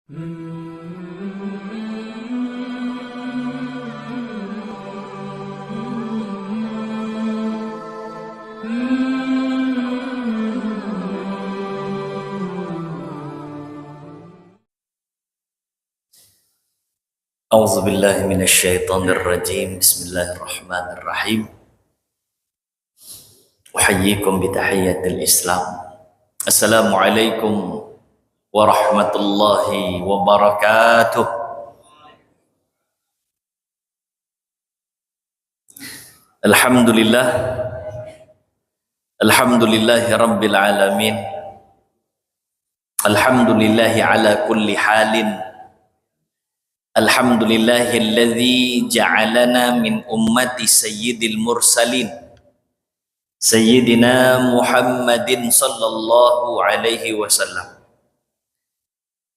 A'udzu billahi minasyaitonir rajim. Bismillahirrahmanirrahim. Uhayyikum bi tahiyyatil Islam. Assalamualaikum warahmatullahi wabarakatuh. Alhamdulillah. Alhamdulillahi rabbil alamin. Alhamdulillahi ala kulli halin. Alhamdulillahilladzi ja'alana min ummati sayyidil mursalin Sayyidina Muhammadin sallallahu alaihi wasallam.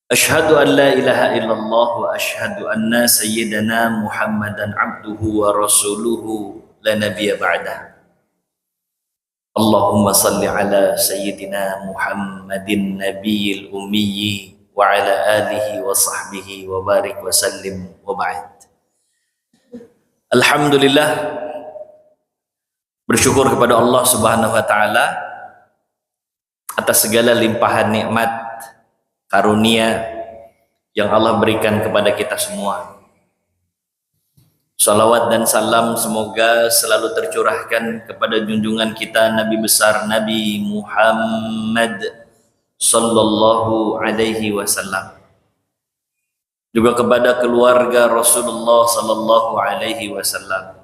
Ashhadu an la ilaha illallah wa ashhadu anna sayyidana Muhammadan abduhu wa rasuluhu la nabiyya ba'dah. Allahumma salli ala sayyidina Muhammadin nabiyil ummiyyi wa ala alihi wa sahbihi wa barik wa sallim wa ba'd. Alhamdulillah, bersyukur kepada Allah Subhanahu wa taala atas segala limpahan nikmat karunia yang Allah berikan kepada kita semua. Salawat dan salam semoga selalu tercurahkan kepada junjungan kita Nabi besar Nabi Muhammad sallallahu alaihi wasallam, juga kepada keluarga Rasulullah sallallahu alaihi wasallam,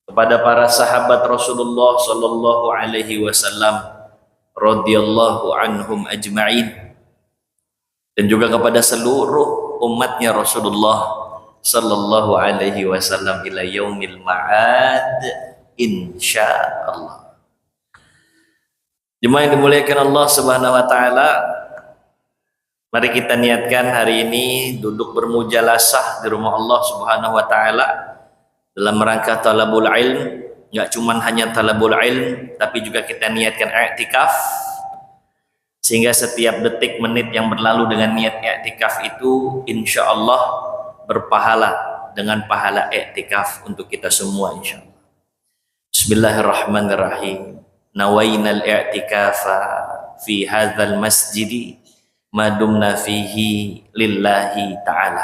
kepada para sahabat Rasulullah sallallahu alaihi wasallam radhiyallahu anhum ajma'in, dan juga kepada seluruh umatnya Rasulullah sallallahu alaihi wasallam ila yaumil ma'ad insyaallah. Jemaah yang dimuliakan Allah Subhanahu wa taala, mari kita niatkan hari ini duduk bermujalasah di rumah Allah Subhanahu wa taala dalam rangka talabul ilm. Enggak cuma hanya talabul ilm, tapi juga kita niatkan i'tikaf, sehingga setiap detik menit yang berlalu dengan niat i'tikaf itu insyaallah berpahala dengan pahala i'tikaf untuk kita semua insyaallah. Bismillahirrahmanirrahim. Nawainal i'tikafa fi hadzal masjidi madumna fihi lillahi ta'ala.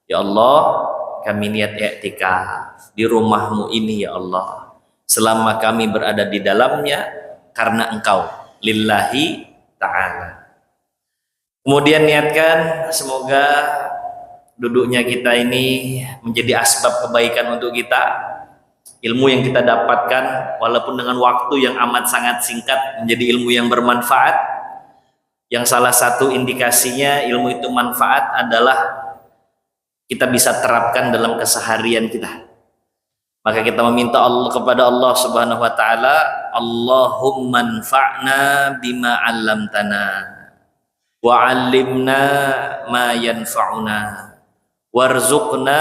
Ya Allah, kami niat i'tikaf di rumahmu ini ya Allah, selama kami berada di dalamnya karena Engkau, lillahi ta'ala. Kemudian niatkan semoga duduknya kita ini menjadi asbab kebaikan untuk kita. Ilmu yang kita dapatkan walaupun dengan waktu yang amat sangat singkat menjadi ilmu yang bermanfaat, yang salah satu indikasinya ilmu itu manfaat adalah kita bisa terapkan dalam keseharian kita. Maka kita meminta Allah kepada Allah Subhanahu wa taala, Allahumma anfa'na bima 'allamtana wa 'allimna ma yanfa'una warzuqna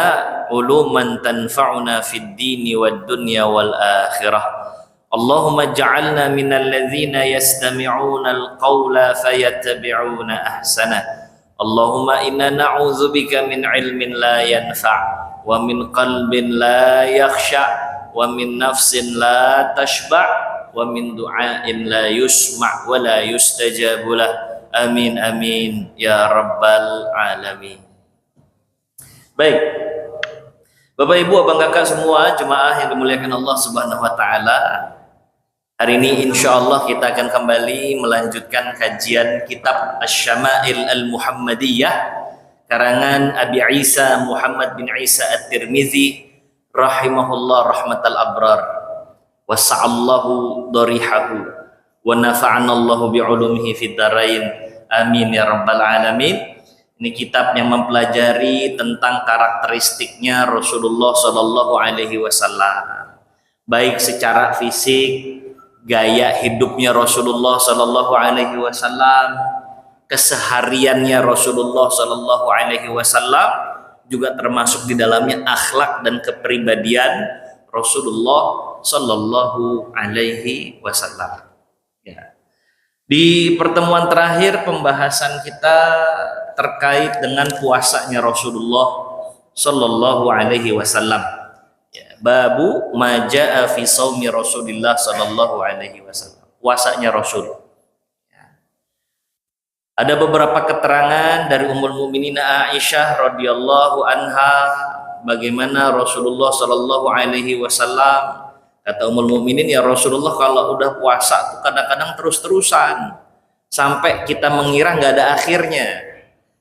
uluman tanfa'una fid dini wad dunya wal akhirah. Allahumma ja'alna minal ladzina yastami'una al-qawla fayattabi'una ahsana. Allahumma inna na'udzubika min ilmin la yanfa' wa min qalbin la yakhsha' wa min nafsin la tashba' wa min du'ain la yusma' wa la yustajabu lah. Amin amin ya rabbal alamin. Baik, Bapak Ibu, Abang Kakak semua jemaah yang dimuliakan Allah Subhanahu wa taala. Hari ini insyaallah kita akan kembali melanjutkan kajian kitab Asy-Syama'il Al-Muhammadiyah karangan Abi Isa Muhammad bin Isa At-Tirmizi rahimahullah rahmatal abrar. Wasa'allahu darihahu wa nafa'ana Allahu bi'ulumihi fid dharain. Amin ya rabbal alamin. Ini kitab yang mempelajari tentang karakteristiknya Rasulullah Shallallahu Alaihi Wasallam, baik secara fisik, gaya hidupnya Rasulullah Shallallahu Alaihi Wasallam, kesehariannya Rasulullah Shallallahu Alaihi Wasallam, juga termasuk di dalamnya akhlak dan kepribadian Rasulullah Shallallahu Alaihi Wasallam. Ya. Di pertemuan terakhir pembahasan kita terkait dengan puasanya Rasulullah Sallallahu Alaihi Wasallam. Ya, babu majaa fi saumi Rasulillah Sallallahu Alaihi Wasallam. Puasanya Rasul. Ya. Ada beberapa keterangan dari Ummul Mukminin Aisyah radhiyallahu anha bagaimana Rasulullah Sallallahu Alaihi Wasallam. Kata Ummul Mukminin, ya Rasulullah kalau udah puasa tuh kadang-kadang terus-terusan sampai kita mengira nggak ada akhirnya.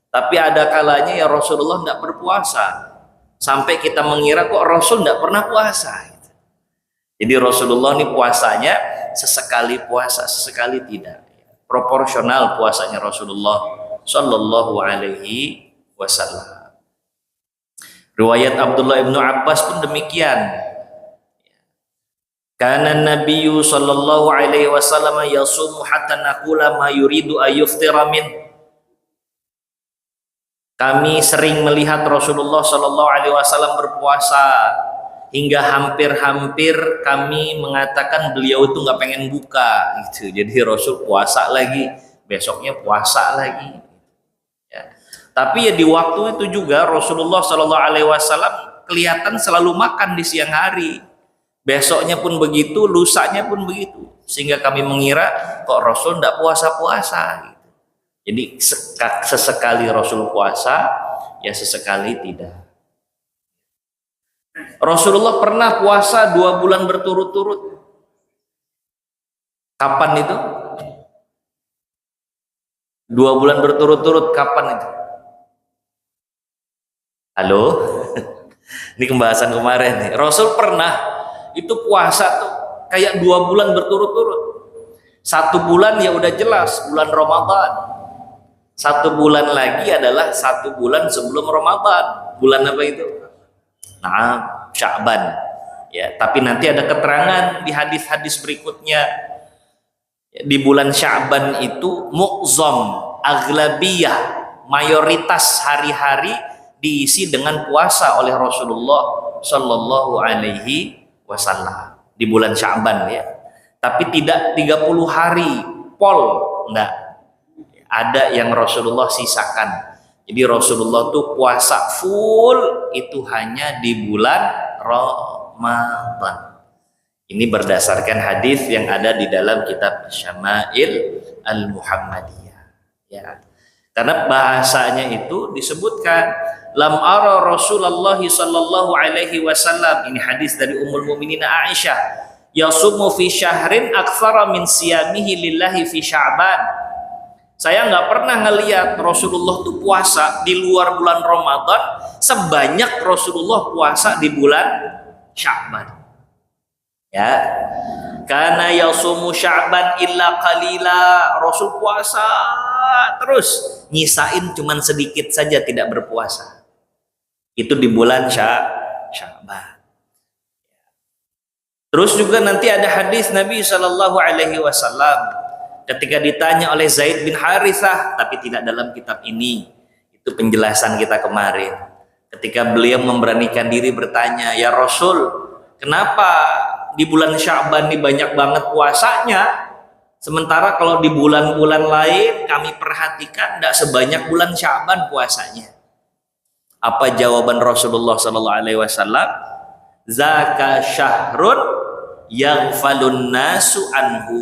Tapi ada kalanya ya Rasulullah nggak berpuasa sampai kita mengira kok Rasul nggak pernah puasa. Jadi Rasulullah ini puasanya sesekali puasa, sesekali tidak. Proporsional puasanya Rasulullah Shallallahu Alaihi Wasallam. Riwayat Abdullah ibnu Abbas pun demikian. Kana Nabiyyu sallallahu alaihi wasallam yasumu hatta naqula ma yuridu ayuftira min. Kami sering melihat Rasulullah sallallahu alaihi wasallam berpuasa hingga hampir-hampir kami mengatakan beliau itu nggak pengen buka gitu. Jadi Rasul puasa lagi, besoknya puasa lagi. Ya. Tapi ya di waktu itu juga Rasulullah sallallahu alaihi wasallam kelihatan selalu makan di siang hari. Besoknya pun begitu, lusanya pun begitu, sehingga kami mengira kok Rasul tidak puasa-puasa gitu. Jadi sesekali Rasul puasa, ya sesekali tidak. Rasulullah pernah puasa 2 bulan berturut-turut. Kapan itu? 2 bulan berturut-turut, kapan itu? Halo? Ini pembahasan kemarin nih. Rasul pernah itu puasa tuh kayak 2 bulan berturut-turut. 1 bulan ya udah jelas bulan Ramadan. 1 bulan lagi adalah 1 bulan sebelum Ramadan. Bulan apa itu? Nah, Sya'ban. Ya, tapi nanti ada keterangan di hadis-hadis berikutnya. Di bulan Sya'ban itu mu'zam, aghlabiyah, mayoritas hari-hari diisi dengan puasa oleh Rasulullah Shallallahu Alaihi Wasallam di bulan Sya'ban ya. Tapi tidak 30 hari pol, enggak. Ada yang Rasulullah sisakan. Jadi Rasulullah tuh puasa full itu hanya di bulan Ramadan. Ini berdasarkan hadis yang ada di dalam kitab Syama'il Al-Muhammadiyah ya. Karena bahasanya itu disebutkan lam ara Rasulullah sallallahu alaihi wasallam, ini hadis dari Ummul Mukminin Aisyah, yasumu fi syahrin aktsara min siyamihi lillahi fi Sya'ban. Saya nggak pernah ngelihat Rasulullah tuh puasa di luar bulan Ramadan sebanyak Rasulullah puasa di bulan Sya'ban. Ya. Karena yasumu Sya'ban illa qalila, Rasul puasa terus, nyisain cuman sedikit saja tidak berpuasa. Itu di bulan Sya'ban. Terus juga nanti ada hadis Nabi Shallallahu Alaihi Wasallam ketika ditanya oleh Zaid bin Harithah, tapi tidak dalam kitab ini. Itu penjelasan kita kemarin. Ketika beliau memberanikan diri bertanya, ya Rasul, kenapa di bulan Sya'ban ini banyak banget puasanya? Sementara kalau di bulan-bulan lain kami perhatikan tidak sebanyak bulan Sya'ban puasanya. Apa jawaban Rasulullah Sallallahu Alaihi Wasallam? Zaka syahrun yaghfalun nasu anhu.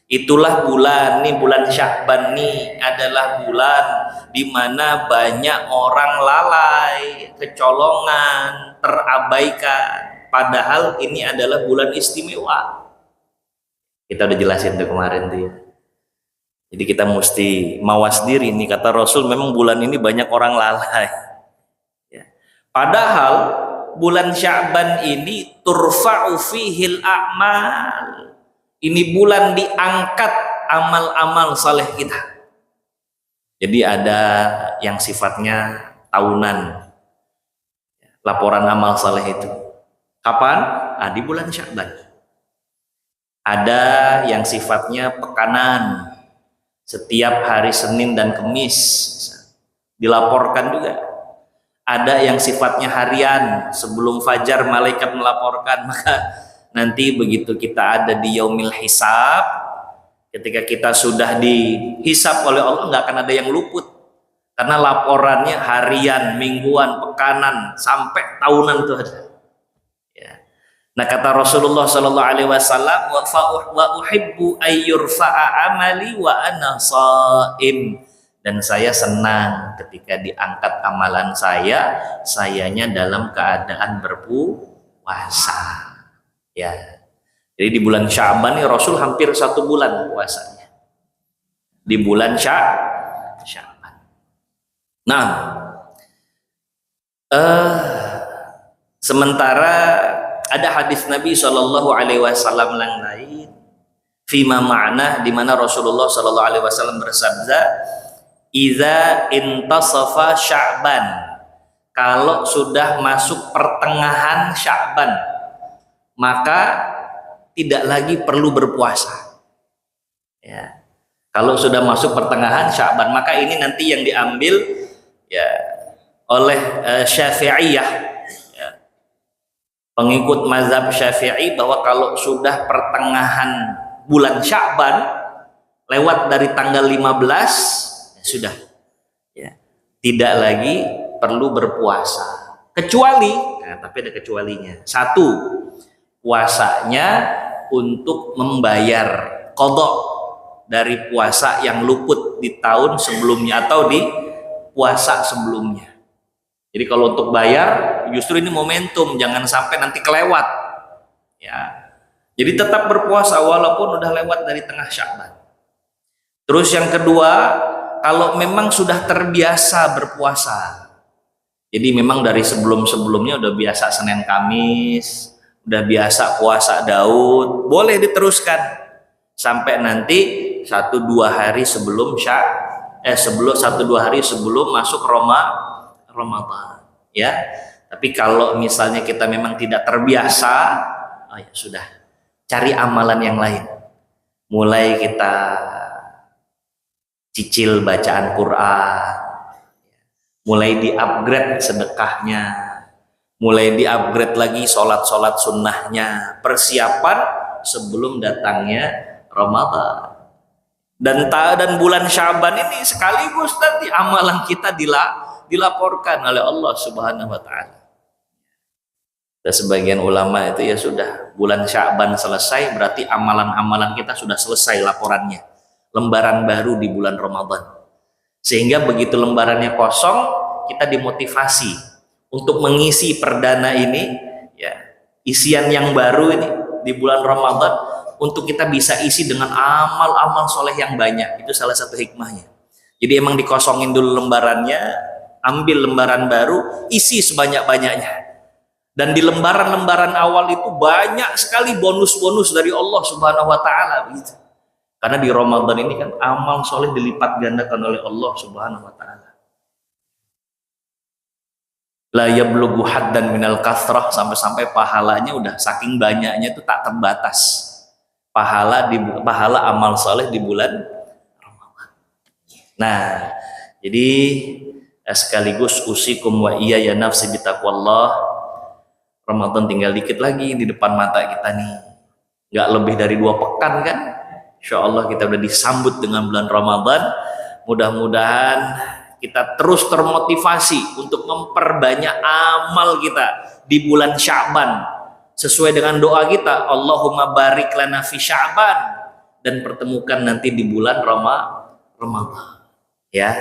Itulah bulan, nih bulan Sya'ban nih adalah bulan di mana banyak orang lalai, kecolongan, terabaikan. Padahal ini adalah bulan istimewa. Kita udah jelasin tuh kemarin tuh ya. Jadi kita mesti mawas diri nih, kata Rasul memang bulan ini banyak orang lalai ya. Padahal bulan Sya'ban ini turfa'u fihil a'mal, ini bulan diangkat amal-amal saleh kita. Jadi ada yang sifatnya tahunan, laporan amal saleh itu kapan? Di bulan Sya'ban. Ada yang sifatnya pekanan, setiap hari Senin dan Kamis dilaporkan juga. Ada yang sifatnya harian, sebelum fajar malaikat melaporkan. Maka nanti begitu kita ada di yaumil hisab, Ketika kita sudah dihisab oleh Allah, nggak akan ada yang luput. Karena laporannya harian, mingguan, pekanan, sampai tahunan tuh ada. Ya. Nah kata Rasulullah Sallallahu Alaihi Wasallam, wa uhibbu ayyurfa'a amali wa ana shaim. Dan saya senang ketika diangkat amalan sayanya dalam keadaan berpuasa. Ya. Jadi di bulan Sya'ban ini Rasul hampir 1 bulan puasanya. Di bulan Sya'ban. Nah, sementara ada hadis Nabi Shallallahu Alaihi Wasallam yang lain, fima ma'na, di mana Rasulullah Shallallahu Alaihi Wasallam bersabda, "Iza intasafa Sya'ban," kalau sudah masuk pertengahan Sya'ban, maka tidak lagi perlu berpuasa. Ya. Kalau sudah masuk pertengahan Sya'ban, maka ini nanti yang diambil ya oleh Syafi'iyah, ya, pengikut mazhab Syafi'i, bahwa kalau sudah pertengahan bulan Sya'ban, lewat dari tanggal 15, ya sudah, ya, tidak lagi perlu berpuasa. Kecuali, nah, tapi ada kecualinya. Satu, puasanya untuk membayar qadha dari puasa yang luput di tahun sebelumnya atau di puasa sebelumnya. Jadi kalau untuk bayar, justru ini momentum, jangan sampai nanti kelewat. Ya. Jadi tetap berpuasa walaupun udah lewat dari tengah Sya'ban. Terus yang kedua, kalau memang sudah terbiasa berpuasa, jadi memang dari sebelumnya udah biasa Senin Kamis, udah biasa puasa Daud, boleh diteruskan sampai nanti 1-2 hari sebelum 1-2 hari sebelum masuk Ramadan, ya. Tapi kalau misalnya kita memang tidak terbiasa, oh ya sudah, cari amalan yang lain. Mulai kita cicil bacaan Quran, mulai di-upgrade sedekahnya, mulai di-upgrade lagi sholat sunnahnya, persiapan sebelum datangnya Ramadan. Dan bulan Sya'ban ini sekaligus nanti amalan kita dilaporkan oleh Allah Subhanahu wa Ta'ala. Dan sebagian ulama itu ya sudah, bulan Sya'ban selesai berarti amalan-amalan kita sudah selesai laporannya, lembaran baru di bulan Ramadan. Sehingga begitu lembarannya kosong, kita dimotivasi untuk mengisi perdana ini, ya, isian yang baru ini di bulan Ramadan, untuk kita bisa isi dengan amal-amal soleh yang banyak. Itu salah satu hikmahnya. Jadi emang dikosongin dulu lembarannya, ambil lembaran baru, isi sebanyak-banyaknya. Dan di lembaran-lembaran awal itu banyak sekali bonus-bonus dari Allah Subhanahu wa Ta'ala, gitu. Karena di Ramadan ini kan amal soleh dilipat gandakan oleh Allah Subhanahu wa Ta'ala. La yablughu haddan minal kathrah, sampai-sampai pahalanya udah saking banyaknya itu tak terbatas. Pahala amal soleh di bulan Ramadan. Nah, jadi sekaligus usikum wa iya ya nafsi bitaqwallah. Ramadan tinggal dikit lagi di depan mata kita nih, nggak lebih dari 2 pekan kan. Insya Allah kita udah disambut dengan bulan Ramadan. Mudah-mudahan kita terus termotivasi untuk memperbanyak amal kita di bulan Sya'ban, sesuai dengan doa kita, Allahumma barik lana fi Sya'ban, dan pertemukan nanti di bulan Ramadan. Ya,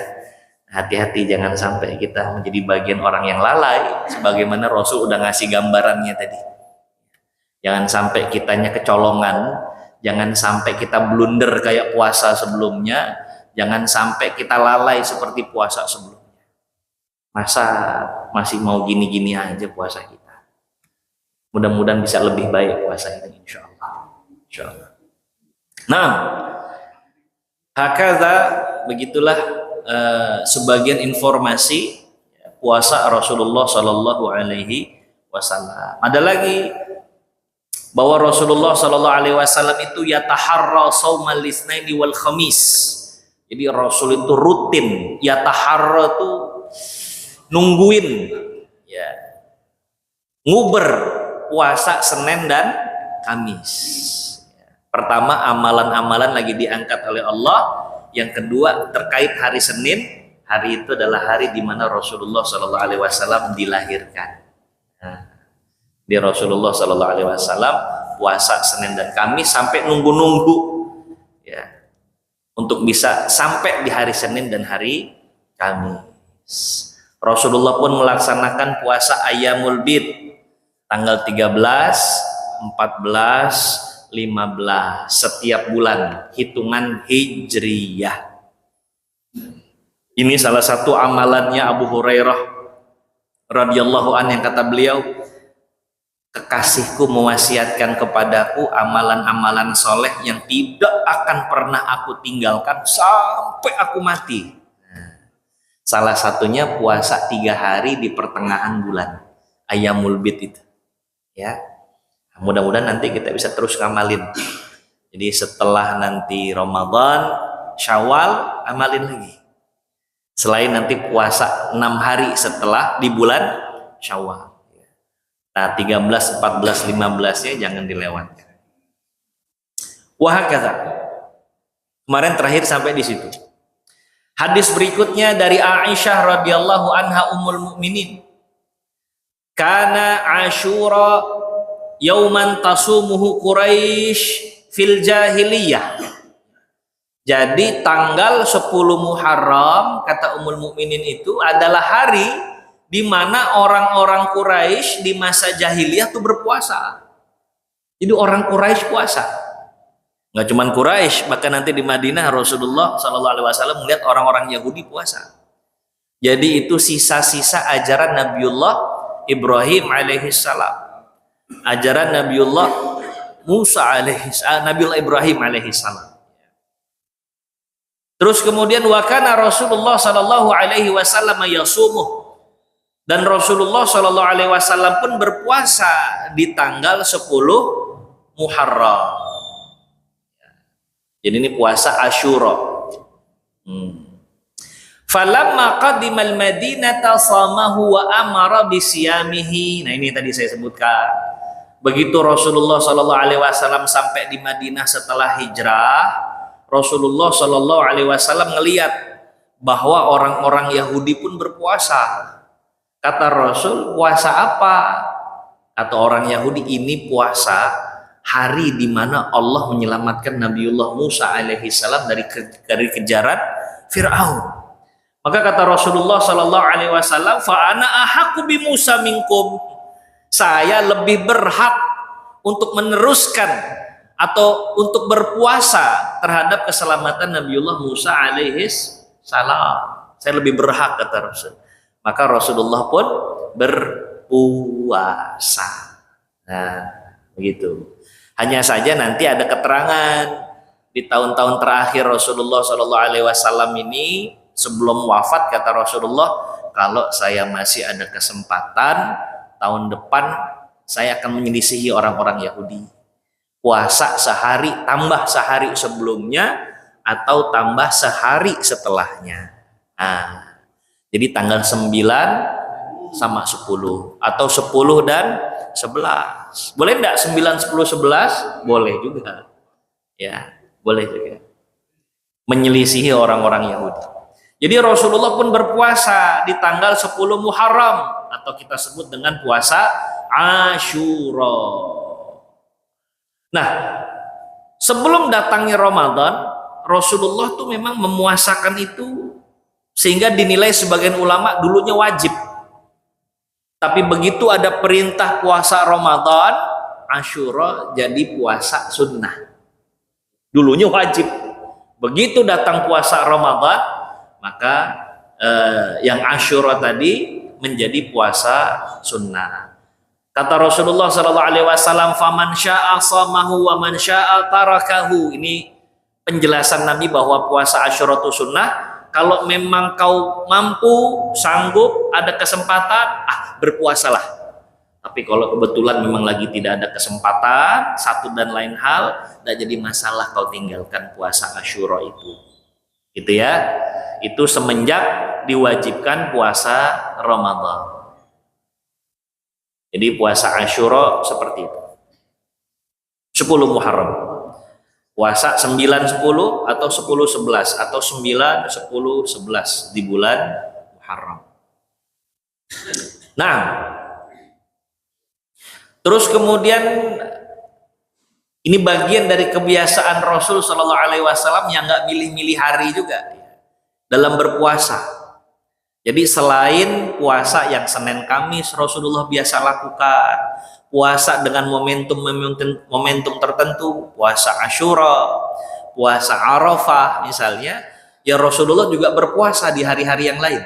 hati-hati jangan sampai kita menjadi bagian orang yang lalai, sebagaimana Rasul udah ngasih gambarannya tadi. Jangan sampai kitanya kecolongan, jangan sampai kita blunder kayak puasa sebelumnya, jangan sampai kita lalai seperti puasa sebelumnya. Masa masih mau gini-gini aja puasa kita? Mudah-mudahan bisa lebih baik puasa ini, insya Allah. Insya Allah. Nah, hakaza, begitulah sebagian informasi puasa Rasulullah Shallallahu Alaihi Wasallam. Ada lagi bahwa Rasulullah Shallallahu Alaihi Wasallam itu yataharra saumal isnaini wal khamis. Jadi Rasul itu rutin yataharra itu nungguin, ya, nguber puasa Senin dan Kamis. Pertama, amalan-amalan lagi diangkat oleh Allah. Yang kedua, terkait hari Senin. Hari itu adalah hari di mana Rasulullah Shallallahu Alaihi Wasallam dilahirkan. Nah, di Rasulullah Shallallahu Alaihi Wasallam puasa Senin dan Kamis sampai nunggu-nunggu, ya, untuk bisa sampai di hari Senin dan hari Kamis. Rasulullah pun melaksanakan puasa Ayyamul Bid tanggal 13, 14, 15 setiap bulan hitungan Hijriyah. Ini salah satu amalannya Abu Hurairah radhiyallahu an yang kata beliau, kekasihku mewasiatkan kepadaku amalan-amalan soleh yang tidak akan pernah aku tinggalkan sampai aku mati. Salah satunya puasa 3 hari di pertengahan bulan Ayyamul Bid itu, ya. Mudah-mudahan nanti kita bisa terus ngamalin. Jadi setelah nanti Ramadan, Syawal, amalin lagi. Selain nanti puasa 6 hari setelah di bulan Syawal. Nah, 13, 14, 15-nya jangan dilewatkan. Wahakadha. Kemarin terakhir sampai di situ. Hadis berikutnya dari Aisyah radhiyallahu anha ummul mukminin. Kana Asyura yauman tasumuhu Quraisy fil jahiliyah. Jadi tanggal 10 Muharram kata Ummul Mukminin itu adalah hari di mana orang-orang Quraisy di masa jahiliyah tuh berpuasa. Jadi orang Quraisy puasa. Nggak cuman Quraisy, bahkan nanti di Madinah Rasulullah Shallallahu Alaihi Wasallam melihat orang-orang Yahudi puasa. Jadi itu sisa-sisa ajaran Nabiullah Ibrahim alaihissalam, ajaran Nabiullah Musa Nabiullah Ibrahim alaihissalam. Terus kemudian wakana Rasulullah Shallallahu Alaihi Wasallam yasumuh, dan Rasulullah Shallallahu Alaihi Wasallam pun berpuasa di tanggal 10 Muharram. Jadi ini puasa Asyura. Falamma qadimal Madinata samahu wa amara bisiyamihi. Nah ini tadi saya sebutkan. Begitu Rasulullah Shallallahu Alaihi Wasallam sampai di Madinah setelah hijrah, Rasulullah Shallallahu Alaihi Wasallam ngelihat bahwa orang-orang Yahudi pun berpuasa. Kata Rasul, puasa apa? Kata orang Yahudi, ini puasa hari di mana Allah menyelamatkan Nabiullah Musa alaihissalam dari kejaran Fir'aun. Maka kata Rasulullah Shallallahu Alaihi Wasallam, fa ana ahaqqu bi Musa minkum. Saya lebih berhak untuk meneruskan atau untuk berpuasa terhadap keselamatan Nabiullah Musa alaihissalam. Saya lebih berhak kata Rasul. Maka Rasulullah pun berpuasa. Nah, begitu. Hanya saja nanti ada keterangan di tahun-tahun terakhir Rasulullah Shallallahu Alaihi Wasallam ini sebelum wafat kata Rasulullah, kalau saya masih ada kesempatan tahun depan saya akan menyelisihi orang-orang Yahudi, puasa sehari tambah sehari sebelumnya atau tambah sehari setelahnya. Nah, jadi tanggal 9 sama 10 atau 10 dan 11. Boleh enggak 9, 10, 11? Boleh juga. Ya, boleh juga. Menyelisihi orang-orang Yahudi. Jadi Rasulullah pun berpuasa di tanggal 10 Muharram atau kita sebut dengan puasa Asyura. Nah, sebelum datangnya Ramadan, Rasulullah tuh memang memuasakan itu sehingga dinilai sebagian ulama dulunya wajib. Tapi begitu ada perintah puasa Ramadan, Asyura jadi puasa sunnah. Dulunya wajib. Begitu datang puasa Ramadan, maka yang Asyura tadi menjadi puasa sunnah. Kata Rasulullah sallallahu alaihi wasallam, "Faman syaa'a shamahu wa man syaa'a tarakahu." Ini penjelasan Nabi bahwa puasa Asyura itu sunnah. Kalau memang kau mampu, sanggup, ada kesempatan, berpuasalah. Tapi kalau kebetulan memang lagi tidak ada kesempatan, satu dan lain hal, tidak jadi masalah kau tinggalkan puasa Asyura itu. Gitu ya. Itu semenjak diwajibkan puasa Ramadan. Jadi puasa Asyura seperti itu. 10 Muharram. Puasa 9, 10 atau 10, 11 atau 9, 10, 11 di bulan Muharram. Nah, terus kemudian ini bagian dari kebiasaan Rasul Shallallahu Alaihi Wasallam yang nggak milih-milih hari juga dalam berpuasa. Jadi selain puasa yang Senin Kamis Rasulullah biasa lakukan, puasa dengan momentum tertentu, puasa Asyura, puasa Arafah misalnya, ya Rasulullah juga berpuasa di hari-hari yang lain.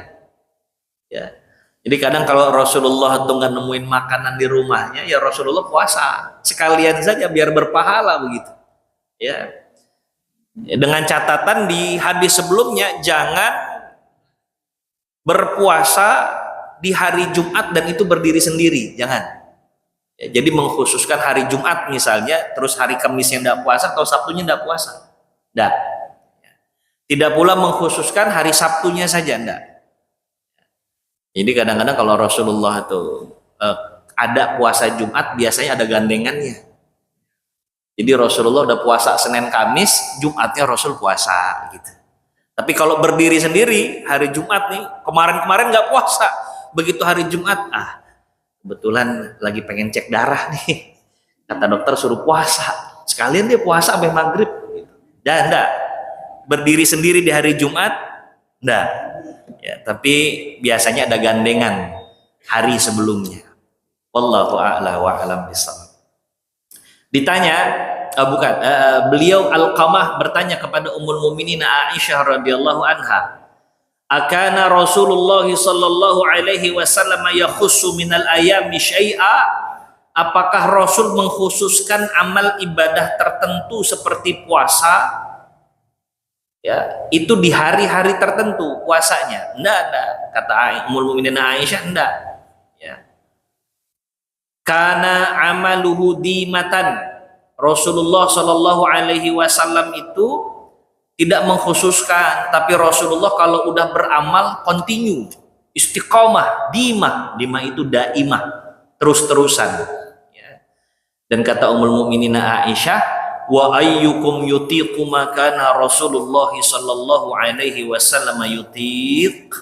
Ya. Jadi kadang kalau Rasulullah tuh nggak nemuin makanan di rumahnya, ya Rasulullah puasa sekalian saja biar berpahala begitu. Ya. Dengan catatan di hadis sebelumnya jangan berpuasa di hari Jumat dan itu berdiri sendiri, jangan. Ya, jadi mengkhususkan hari Jumat misalnya, terus hari Kamis yang tidak puasa atau Sabtunya tidak puasa, tidak. Tidak pula mengkhususkan hari Sabtunya saja, tidak. Jadi kadang-kadang kalau Rasulullah itu ada puasa Jumat, biasanya ada gandengannya. Jadi Rasulullah udah puasa Senin Kamis, Jumatnya Rasul puasa gitu. Tapi kalau berdiri sendiri hari Jumat nih, kemarin-kemarin nggak puasa, begitu hari Jumat, kebetulan lagi pengen cek darah nih, kata dokter suruh puasa, sekalian dia puasa sampai maghrib. Dan enggak, berdiri sendiri di hari Jumat, enggak. Ya, tapi biasanya ada gandengan hari sebelumnya. Wallahu a'la wa a'lam bishawab. Ditanya, beliau Alqamah bertanya kepada Ummul Mukminin Aisyah radhiyallahu anha, akana Rasulullah sallallahu alaihi wasallam yakhussu minal ayami syai'a, apakah Rasul mengkhususkan amal ibadah tertentu seperti puasa? Ya, itu di hari-hari tertentu puasanya. Enggak, kata Ummul Mukminin Aisyah, enggak. Ya. Kana amaluhu dimatan. Rasulullah sallallahu alaihi wasallam itu tidak mengkhususkan, tapi Rasulullah kalau udah beramal continue, istiqomah, dimah itu daimah, terus-terusan. Ya. Dan kata Ummul Mukminin Aisyah, wa ayyukum yutiqu ma kana Rasulullah sallallahu alaihi wasallam yutiq.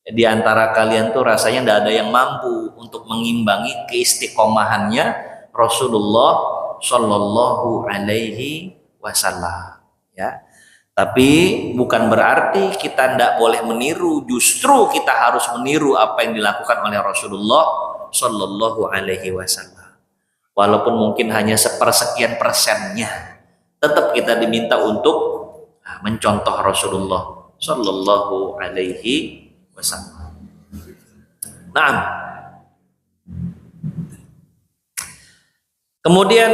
Di antara kalian tuh rasanya tidak ada yang mampu untuk mengimbangi keistiqomahannya Rasulullah sallallahu alaihi wasallam, ya. Tapi bukan berarti kita tidak boleh meniru, justru kita harus meniru apa yang dilakukan oleh Rasulullah sallallahu alaihi wasallam. Walaupun mungkin hanya sepersekian persennya, tetap kita diminta untuk mencontoh Rasulullah sallallahu alaihi wasallam. Nah, kemudian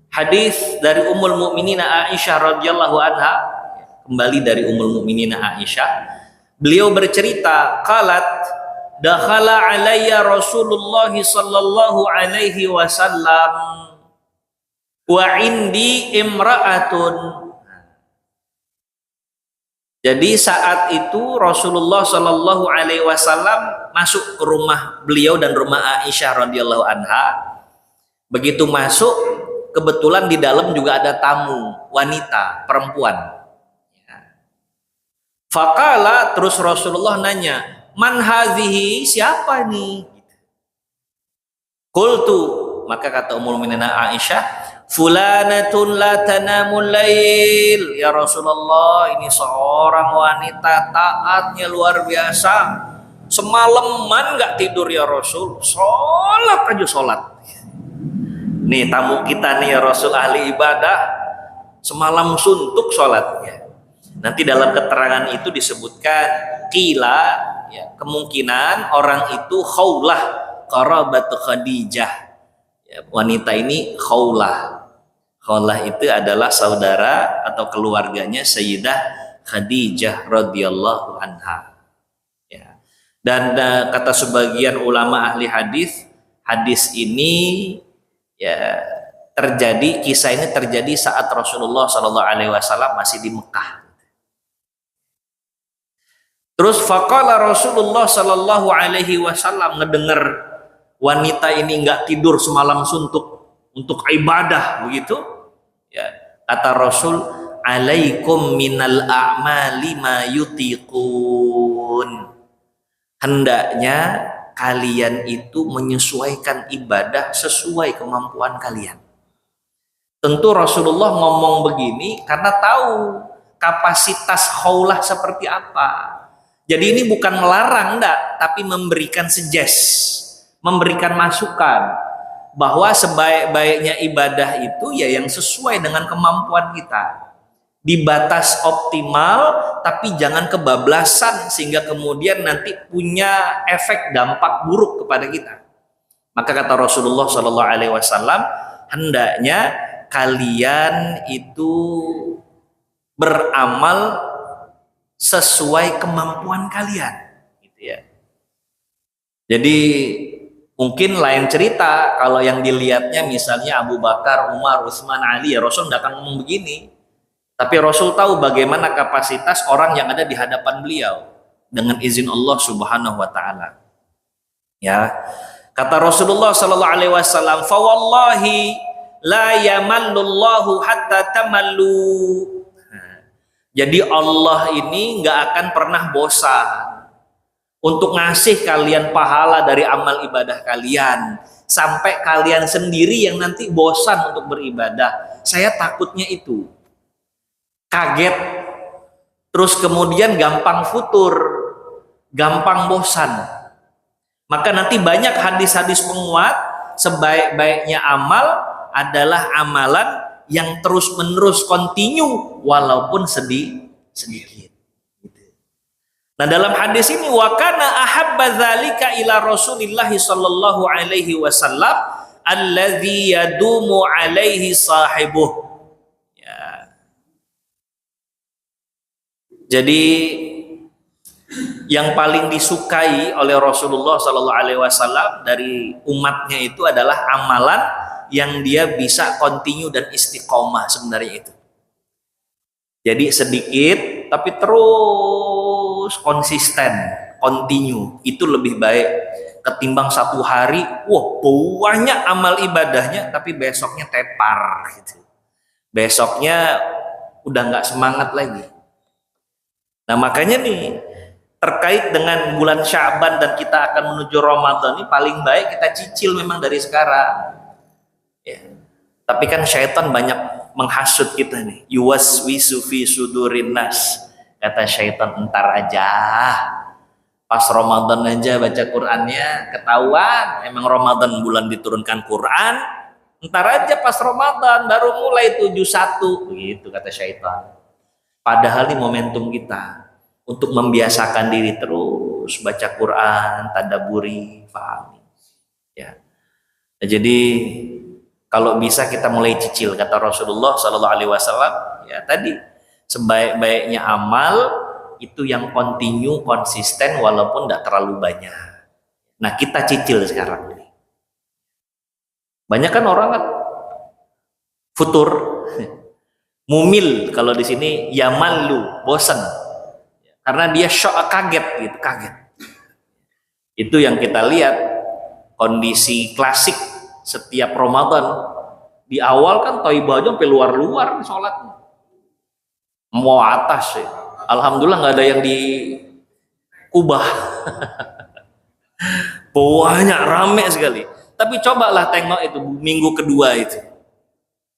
hadis dari Ummul Mukminin Aisyah radhiyallahu anha, kembali dari Ummul Mukminin Aisyah, beliau bercerita, qalat dakhala alayya Rasulullah sallallahu alaihi wasallam wa indi imra'atun. Jadi saat itu Rasulullah sallallahu alaihi wasallam masuk ke rumah beliau dan rumah Aisyah radhiyallahu anha. Begitu masuk, kebetulan di dalam juga ada tamu wanita, perempuan. Faqala, terus Rasulullah nanya, man hazihi, siapa nih? Qultu, maka kata Ummul Mukminin Aisyah, fulanatun la tanamul lail. Ya Rasulullah, ini seorang wanita taatnya luar biasa, semalaman nggak tidur ya Rasul, sholat aja sholat. Nih tamu kita nih ya Rasul, ahli ibadah, semalam suntuk sholatnya. Nanti dalam keterangan itu disebutkan qila, ya, kemungkinan orang itu Khawlah qarabatu Khadijah. Ya, wanita ini Khawlah. Khawlah itu adalah saudara atau keluarganya Sayyidah Khadijah radhiyallahu anha. Ya. Dan kata sebagian ulama ahli hadis, hadis ini ya terjadi, kisah ini terjadi saat Rasulullah Shallallahu Alaihi Wasallam masih di Mekah. Terus faqala Rasulullah sallallahu alaihi wasallam ngedengar wanita ini nggak tidur semalam suntuk untuk ibadah begitu, Ya, kata Rasul, alaikum minal a'mali ma yutiqun. Hendaknya kalian itu menyesuaikan ibadah sesuai kemampuan kalian. Tentu Rasulullah ngomong begini karena tahu kapasitas khaulah seperti apa. Jadi ini bukan melarang, enggak, tapi memberikan suggest, memberikan masukan bahwa sebaik-baiknya ibadah itu ya yang sesuai dengan kemampuan kita. Di batas optimal, tapi jangan kebablasan sehingga kemudian nanti punya efek dampak buruk kepada kita. Maka kata Rasulullah Shallallahu Alaihi Wasallam, hendaknya kalian itu beramal sesuai kemampuan kalian, gitu ya. Jadi mungkin lain cerita kalau yang dilihatnya misalnya Abu Bakar, Umar, Utsman, Ali, ya Rasul tidak akan ngomong begini. Tapi Rasul tahu bagaimana kapasitas orang yang ada di hadapan beliau dengan izin Allah Subhanahu wa taala. Ya. Kata Rasulullah sallallahu alaihi wasallam, "Fa wallahi la yamallullahu hatta tamallu." Jadi Allah ini nggak akan pernah bosan untuk ngasih kalian pahala dari amal ibadah kalian sampai kalian sendiri yang nanti bosan untuk beribadah. Saya takutnya itu. Kaget, terus kemudian gampang futur, gampang bosan. Maka nanti banyak hadis-hadis penguat, sebaik-baiknya amal adalah amalan yang terus-menerus kontinu walaupun sedikit. Nah, dalam hadis ini wa kana ahabba dzalika ila Rasulillah sallallahu alaihi wasallam alladzi yadumu alaihi sahibuh. Jadi yang paling disukai oleh Rasulullah Sallallahu Alaihi Wasallam dari umatnya itu adalah amalan yang dia bisa kontinu dan istiqomah sebenarnya itu. Jadi sedikit tapi terus konsisten, kontinu itu lebih baik ketimbang satu hari, wah banyak amal ibadahnya tapi besoknya tepar gitu. Besoknya udah nggak semangat lagi. Nah makanya nih terkait dengan bulan Sya'ban dan kita akan menuju Ramadan ini paling baik kita cicil memang dari sekarang. Ya. Tapi kan syaitan banyak menghasut kita nih. Yuwaswisu fi sudurin nas. Kata syaitan, entar aja. Pas Ramadan aja baca Qur'annya ketahuan. Emang Ramadan bulan diturunkan Qur'an. Entar aja pas Ramadan baru mulai 71. Begitu kata syaitan. Padahal ini momentum kita untuk membiasakan diri terus baca Quran, tadabburi, fahami. Ya. Nah, jadi kalau bisa kita mulai cicil kata Rasulullah Sallallahu Alaihi Wasallam. Ya tadi sebaik-baiknya amal itu yang kontinu, konsisten walaupun tidak terlalu banyak. Nah kita cicil sekarang ini. Banyak kan orang kan futur. Mumil kalau di sini yamallu, bosan. Karena dia shock, kaget gitu, kaget. Itu yang kita lihat kondisi klasik setiap Ramadan. Di awal kan Thaibah aja sampai luar-luar sholatnya. Mau atas ya. Alhamdulillah nggak ada yang diubah. Banyak rame sekali. Tapi cobalah tengok itu minggu kedua itu.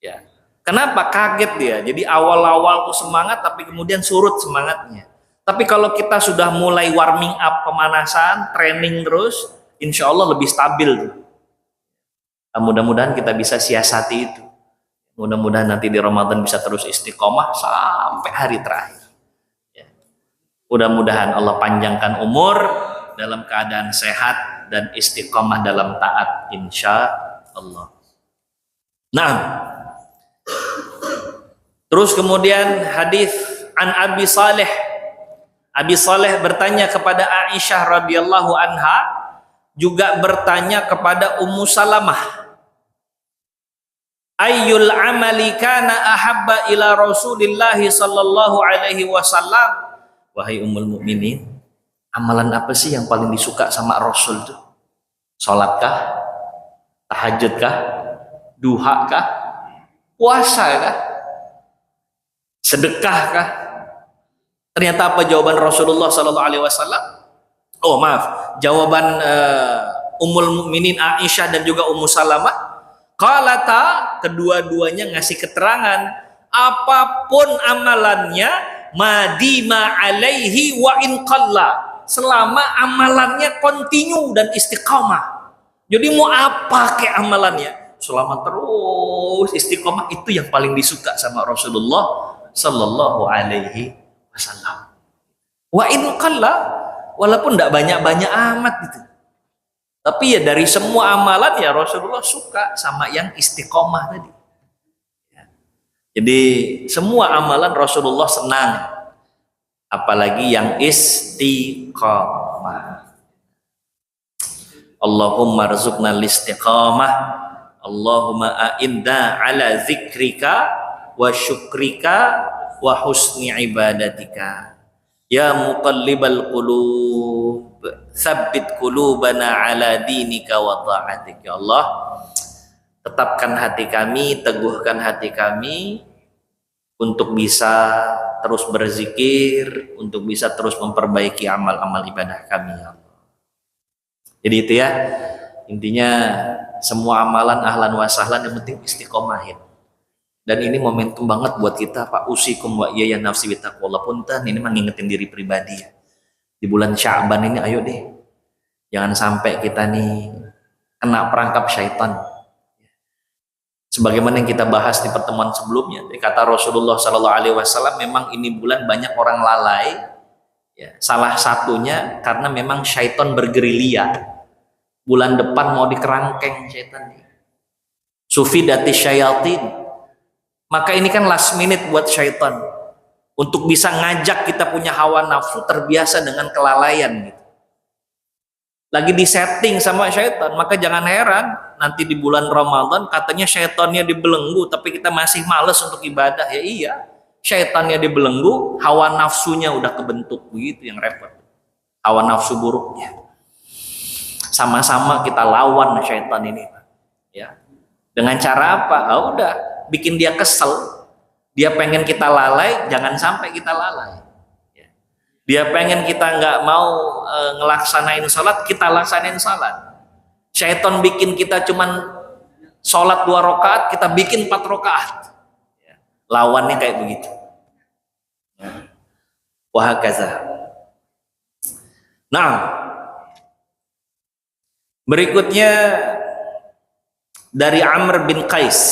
Ya. Kenapa kaget dia? Jadi awal-awal tuh semangat tapi kemudian surut semangatnya. Tapi kalau kita sudah mulai warming up, pemanasan, training terus, insya Allah lebih stabil. Nah, mudah-mudahan kita bisa siasati itu. Mudah-mudahan nanti di Ramadan bisa terus istiqomah sampai hari terakhir. Ya. Mudah-mudahan Allah panjangkan umur dalam keadaan sehat dan istiqomah dalam taat, insya Allah. Nah, terus kemudian hadis an Abi Saleh. Abi Saleh bertanya kepada Aisyah radhiyallahu anha, juga bertanya kepada Ummu Salamah. Ayyul amali kana ahabba ila Rasulillah sallallahu alaihi wasallam? Wahai ummul mukminin, amalan apa sih yang paling disuka sama Rasul itu? Salatkah? Tahajudkah? Duhakah? Puasa kah? Sedekah kah? Ternyata apa jawaban Rasulullah sallallahu alaihi wasallam? Oh, maaf. Jawaban Ummul Mukminin Aisyah dan juga Ummu Salamah, qalata, kedua-duanya ngasih keterangan, apapun amalannya, madima alaihi wa in qalla, selama amalannya kontinu dan istiqamah. Jadi mau apa kayak amalannya, selama terus istiqamah, itu yang paling disuka sama Rasulullah sallallahu alaihi wasallam. Wa in qalla, walaupun tidak banyak-banyak amat gitu. Tapi ya dari semua amalan ya Rasulullah suka sama yang istiqomah tadi. Ya. Jadi semua amalan Rasulullah senang, apalagi yang istiqomah. Allahumma rzuqna listiqamah, Allahumma a'inna ala zikrika wa syukrika wa husni ibadatika. Ya muqallibal qulub, tsabbit qulubana ala dinika wa ta'atik. Ya Allah, tetapkan hati kami, teguhkan hati kami untuk bisa terus berzikir, untuk bisa terus memperbaiki amal-amal ibadah kami, ya Allah. Jadi itu ya, intinya semua amalan ahlan wa sahlan, yang penting istiqomahin. Dan ini momentum banget buat kita, Pak. Usikum wa iya nafsi bitaqwallah. Punten, ini mah ngingetin diri pribadi ya. Di bulan Sya'ban ini ayo deh, jangan sampai kita nih kena perangkap syaitan. Sebagaimana yang kita bahas di pertemuan sebelumnya, kata Rasulullah Sallallahu Alaihi Wasallam, memang ini bulan banyak orang lalai. Ya, salah satunya karena memang syaitan bergerilya. Bulan depan mau dikerangkeng syaitan. Sufidati syayatin. Maka ini kan last minute buat syaitan untuk bisa ngajak kita punya hawa nafsu terbiasa dengan kelalaian gitu. Lagi disetting sama syaitan, maka jangan heran nanti di bulan Ramadan katanya syaitannya dibelenggu, tapi kita masih males untuk ibadah. Ya iya, syaitannya dibelenggu, hawa nafsunya udah kebentuk, begitu yang repot. Hawa nafsu buruknya. Sama-sama kita lawan syaitan ini, ya. Dengan cara apa? Ah, udah bikin dia kesel, dia pengen kita lalai, jangan sampai kita lalai. Dia pengen kita nggak mau ngelaksanain sholat, kita laksanain sholat. Syaitan bikin kita cuman sholat 2 rakaat, kita bikin 4 rakaat. Lawannya kayak begitu. Wahakaza. Nah, berikutnya dari Amr bin Qais,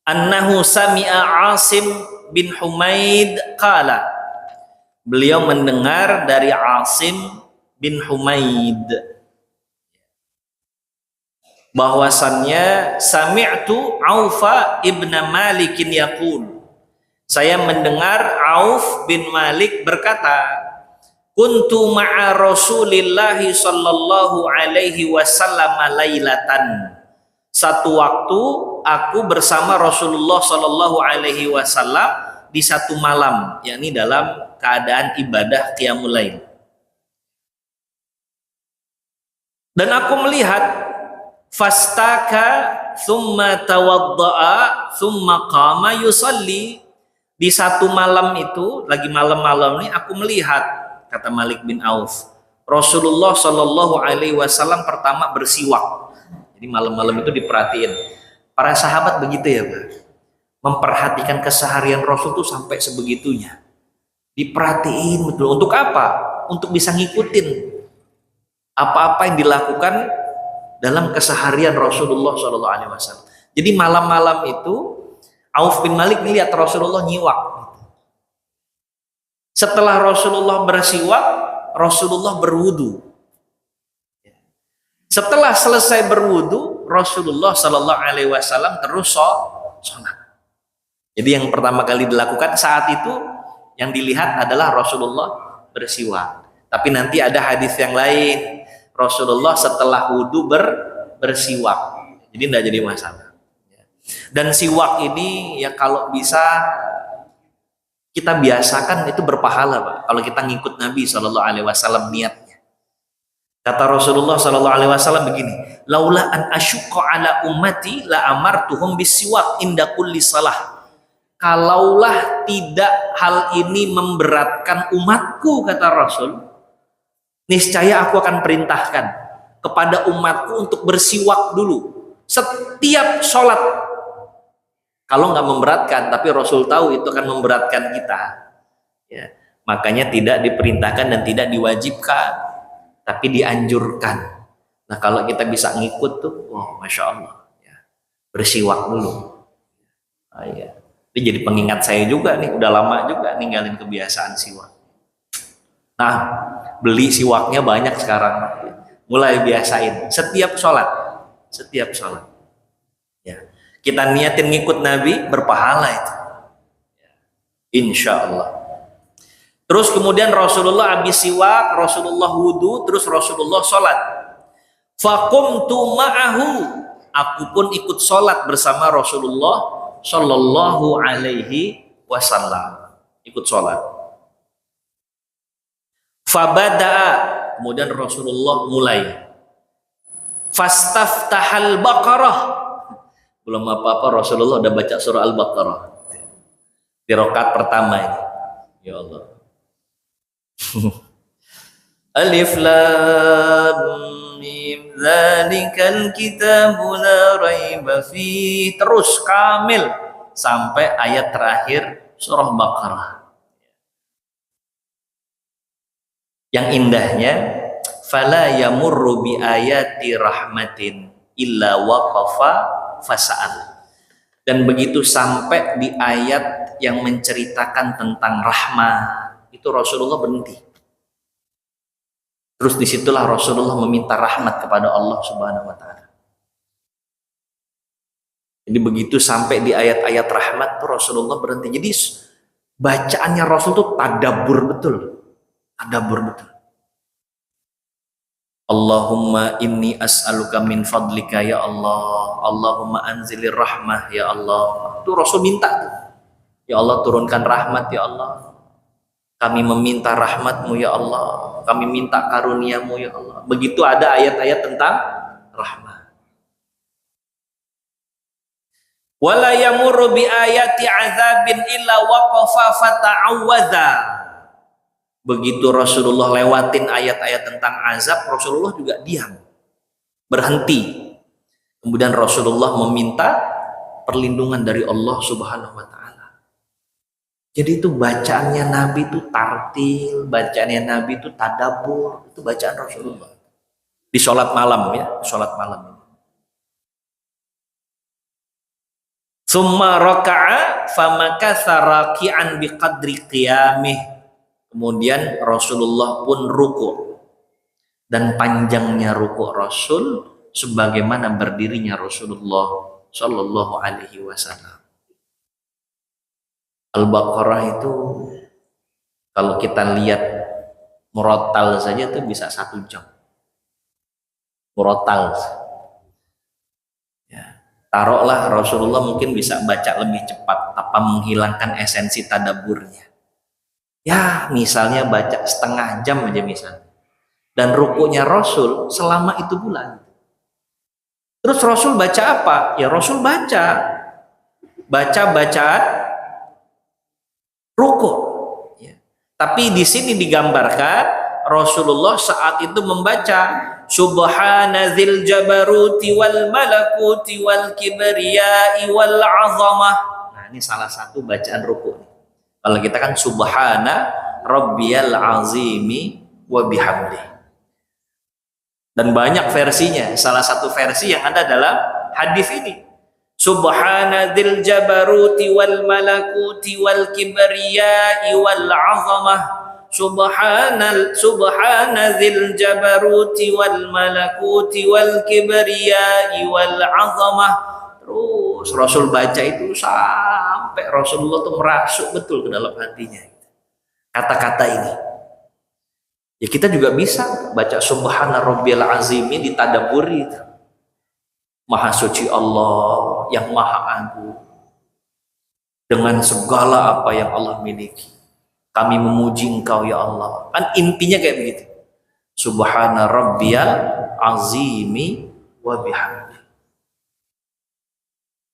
annahu sami'a Asim bin Humaid qala, beliau mendengar dari Asim bin Humaid bahwasannya sami'tu Aufa ibn Malikin yaqul, saya mendengar Auf bin Malik berkata, kuntu ma'a Rasulillahi sallallahu alaihi wasallam lailatan, satu waktu aku bersama Rasulullah sallallahu alaihi wasallam di satu malam, yakni dalam keadaan ibadah qiyamul lail. Dan aku melihat fastaka thumma tawadda'a thumma qama yusalli. Di satu malam itu, lagi malam-malam ini aku melihat, kata Malik bin Auf, Rasulullah sallallahu alaihi wasallam pertama bersiwak. Jadi malam-malam itu diperhatiin. Para sahabat begitu ya, Pak. Memperhatikan keseharian Rasul tuh sampai sebegitunya. Diperhatiin betul. Untuk apa? Untuk bisa ngikutin apa-apa yang dilakukan dalam keseharian Rasulullah SAW. Jadi malam-malam itu Auf bin Malik melihat Rasulullah nyiwak. Setelah Rasulullah bersiwak, Rasulullah berwudu. Setelah selesai berwudu, Rasulullah Sallallahu Alaihi Wasallam terus sholat. Jadi yang pertama kali dilakukan saat itu, yang dilihat adalah Rasulullah bersiwak. Tapi nanti ada hadis yang lain, Rasulullah setelah wudu bersiwak. Jadi tidak jadi masalah. Dan siwak ini ya kalau bisa kita biasakan, itu berpahala, Pak. Kalau kita ngikut Nabi Sallallahu Alaihi Wasallam niatnya. Kata Rasulullah sallallahu alaihi wasallam begini, "Laula an asyqa ala ummati la amartuhum bisiwak inda kulli salah." Kalaulah tidak hal ini memberatkan umatku, kata Rasul, niscaya aku akan perintahkan kepada umatku untuk bersiwak dulu setiap sholat. Kalau nggak memberatkan, tapi Rasul tahu itu akan memberatkan kita, ya, makanya tidak diperintahkan dan tidak diwajibkan, tapi dianjurkan. Nah, kalau kita bisa ngikut tuh, oh, masya Allah, ya, bersiwak dulu. Ah, ya. Ini jadi pengingat saya juga nih, udah lama juga ninggalin kebiasaan siwak. Nah, beli siwaknya banyak sekarang, mulai biasain setiap sholat, ya. Kita niatin ngikut Nabi, berpahala itu, insya Allah. Terus kemudian Rasulullah habis siwak, Rasulullah wudu, terus Rasulullah sholat. Faqumtu ma'ahu, aku pun ikut sholat bersama Rasulullah Shallallahu alaihi wasallam, ikut sholat. Fabada'a, kemudian Rasulullah mulai. Fastaftahal Baqarah, belum apa-apa Rasulullah udah baca surah Al-Baqarah di rakaat pertama ini. Ya Allah. Alif lam mim dzalikal kitabu la raiba fi, terus kamil sampai ayat terakhir surah Baqarah. Yang indahnya, fala yamurru bi ayati rahmatin illa waqafa fasa'al. Dan begitu sampai di ayat yang menceritakan tentang rahmat, itu Rasulullah berhenti. Terus disitulah Rasulullah meminta rahmat kepada Allah Subhanahu wa ta'ala. Jadi begitu sampai di ayat-ayat rahmat tuh Rasulullah berhenti. Jadi bacaannya Rasul tuh tadabbur betul. Allahumma inni as'aluka min fadlika ya Allah, Allahumma anzilir rahmah ya Allah. Itu Rasul minta tuh, ya Allah turunkan rahmat ya Allah, kami meminta rahmatmu ya Allah, kami minta karuniamu ya Allah. Begitu ada ayat-ayat tentang rahmat. Wala yamurru bi ayati azabin illa waqafa fata'awwadha. Begitu Rasulullah lewatin ayat-ayat tentang azab, Rasulullah juga diam, berhenti. Kemudian Rasulullah meminta perlindungan dari Allah Subhanahu wa ta'ala. Jadi itu bacaannya Nabi itu tartil, bacaannya Nabi itu tadabbur, itu bacaan Rasulullah di sholat malam, ya, sholat malam. Summa raka'a famakatha raki'an biqadri qiyamih. Kemudian Rasulullah pun ruku, dan panjangnya ruku Rasul sebagaimana berdirinya Rasulullah Shallallahu alaihi wasallam. Al-Baqarah itu kalau kita lihat murattal saja itu bisa 1 jam. Murattal. Ya. Taruhlah Rasulullah mungkin bisa baca lebih cepat, apa menghilangkan esensi tadabburnya. Ya, misalnya baca setengah jam aja misalnya. Dan rukunya Rasul selama itu bulan. Terus Rasul baca apa? Ya Rasul baca bacaan ruku. Ya. Tapi di sini digambarkan Rasulullah saat itu membaca Subhana dzil jabaruti wal malakuti wal kibriyai wal azamah. Nah, ini salah satu bacaan ruku. Kalau kita kan subhana rabbiyal azimi wa bihamdi. Dan banyak versinya. Salah satu versi yang ada dalam hadis ini. Subhana dzil jabaruti wal malakuti wal kibriyai wal azamah. Subhana dzil jabaruti wal malakuti wal kibriyai wal azamah. Terus Rasul baca itu sampai Rasulullah tuh merasuk betul ke dalam hatinya kata-kata ini. Ya kita juga bisa baca Subhana Rabbiyal Azim ini ditadabburi. Maha suci Allah yang maha agung dengan segala apa yang Allah miliki. Kami memuji Engkau ya Allah. Kan intinya kayak begitu. Subhana rabbiyal azimi wa bihamdi.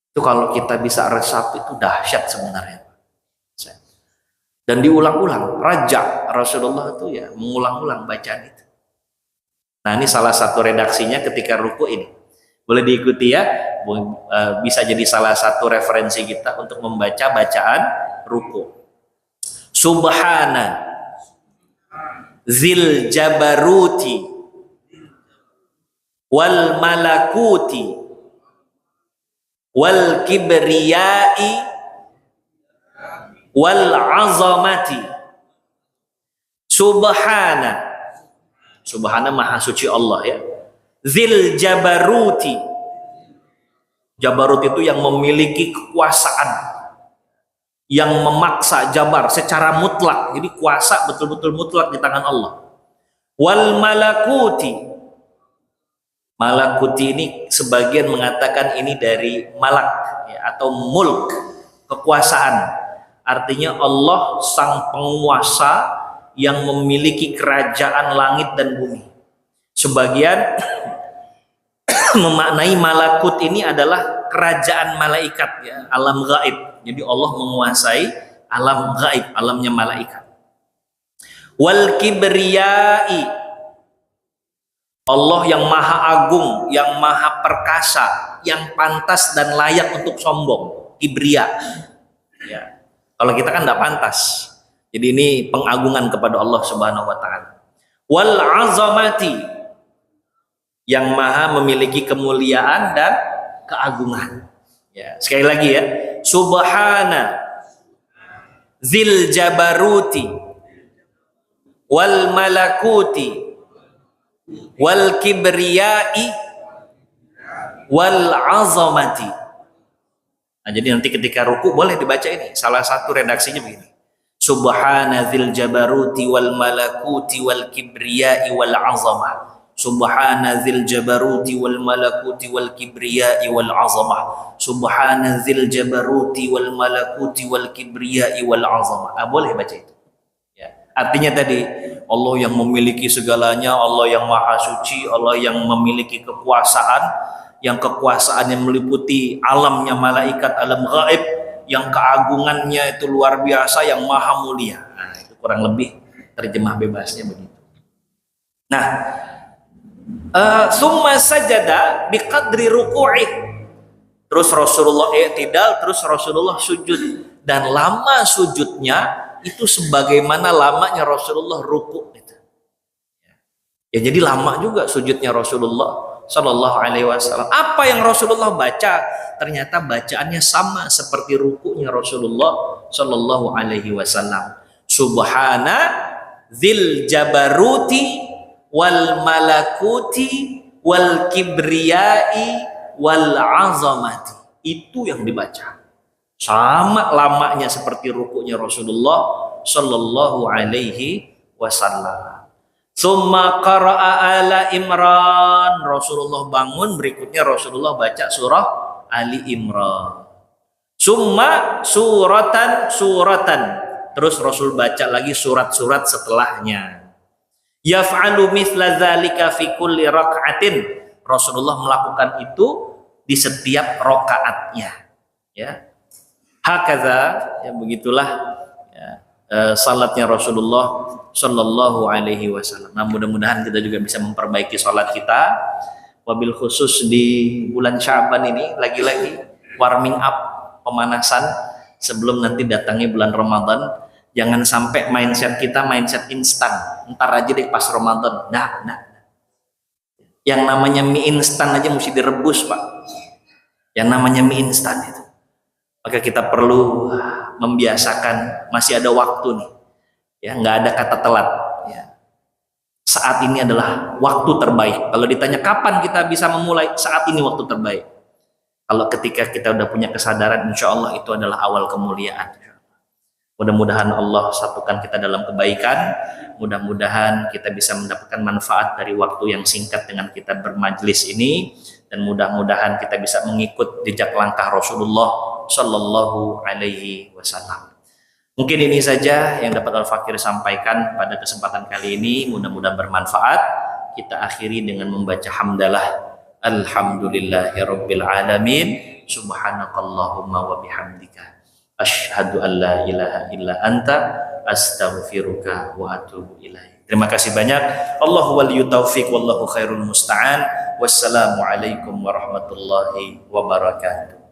Itu kalau kita bisa resap itu dahsyat sebenarnya. Dan diulang-ulang, raja Rasulullah itu ya mengulang-ulang bacaan itu. Nah, ini salah satu redaksinya ketika ruku ini. Boleh diikuti ya, bisa jadi salah satu referensi kita untuk membaca bacaan ruku. Subhana zil jabaruti wal malakuti wal kibriyai wal azamati. Subhana, subhana maha suci Allah ya. Zil jabaruti, jabarut itu yang memiliki kekuasaan, yang memaksa, jabar secara mutlak, jadi kuasa betul-betul mutlak di tangan Allah. Wal malakuti, malakuti ini sebagian mengatakan ini dari malak ya, atau mulk, kekuasaan. Artinya Allah sang penguasa yang memiliki kerajaan langit dan bumi. Sebagian memaknai malakut ini adalah kerajaan malaikat ya, alam gaib. Jadi Allah menguasai alam gaib, alamnya malaikat. Wal kibriyai, Allah yang maha agung, yang maha perkasa, yang pantas dan layak untuk sombong. Kibriya ya. Kalau kita kan tidak pantas. Jadi ini pengagungan kepada Allah Subhanahu wa taala. Wal azamati, yang maha memiliki kemuliaan dan keagungan. Ya, sekali lagi ya. Subhana zil jabaruti wal malakuti wal kibriyai wal azamati. Nah, jadi nanti ketika ruku boleh dibaca ini. Salah satu redaksinya begini. Subhana zil jabaruti wal malakuti wal kibriyai wal azamah. Subhana zil jabaruti wal malakuti wal kibriyai wal azamah. Subhana zil jabaruti wal malakuti wal kibriyai wal azamah. Boleh baca itu ya. Artinya tadi Allah yang memiliki segalanya, Allah yang maha suci, Allah yang memiliki kekuasaan, yang kekuasaannya meliputi alamnya malaikat, alam gaib, yang keagungannya itu luar biasa, yang maha mulia. Nah, itu kurang lebih terjemah bebasnya begitu. Nah, summa sajada biqadri ruku'i. Terus Rasulullah i'tidal, terus Rasulullah sujud, dan lama sujudnya itu sebagaimana lamanya Rasulullah ruku gitu. Ya, jadi lama juga sujudnya Rasulullah Shallallahu Alaihi Wasallam. Apa yang Rasulullah baca ternyata bacaannya sama seperti rukunya Rasulullah Shallallahu Alaihi Wasallam. Subhana zil jabaruti wal malakuti wal kibriyai wal azamati. Itu yang dibaca sama lamanya seperti rukunya Rasulullah Shallallahu Alaihi Wasallam. Summa qara'a ala Imran. Rasulullah bangun, berikutnya Rasulullah baca surah Ali Imran. Summa suratan. Terus Rasul baca lagi surat-surat setelahnya. Yaf'alu mithla dzalika fi kulli raka'atin. Rasulullah melakukan itu di setiap rakaatnya. Ya. Hakaza, ya begitulah ya, salatnya Rasulullah Shallallahu Alaihi Wasallam. Nah, mudah-mudahan kita juga bisa memperbaiki salat kita. Wabil khusus di bulan Sya'ban ini lagi-lagi warming up, pemanasan sebelum nanti datangnya bulan Ramadan. Jangan sampai mindset kita mindset instan. Ntar aja deh pas Ramadan. Nah. Yang namanya mie instan aja mesti direbus, Pak. Yang namanya mie instan itu. Maka kita perlu membiasakan, masih ada waktu nih. Ya, nggak ada kata telat. Ya. Saat ini adalah waktu terbaik. Kalau ditanya kapan kita bisa memulai, saat ini waktu terbaik. Kalau ketika kita udah punya kesadaran, insya Allah itu adalah awal kemuliaan. Mudah-mudahan Allah satukan kita dalam kebaikan. Mudah-mudahan kita bisa mendapatkan manfaat dari waktu yang singkat dengan kita bermajlis ini. Dan mudah-mudahan kita bisa mengikut jejak langkah Rasulullah Shallallahu Alaihi Wasallam. Mungkin ini saja yang dapat Al-Fakir sampaikan pada kesempatan kali ini. Mudah-mudahan bermanfaat. Kita akhiri dengan membaca hamdalah. Alhamdulillahirabbil alamin. Subhanakallahumma wa bihamdika asyhadu an la ilaha illa anta astaghfiruka wa atubu ilaik. Terima kasih banyak. Allahu waliyut taufiq wallahu khairul musta'an. Wassalamu alaikum warahmatullahi wabarakatuh.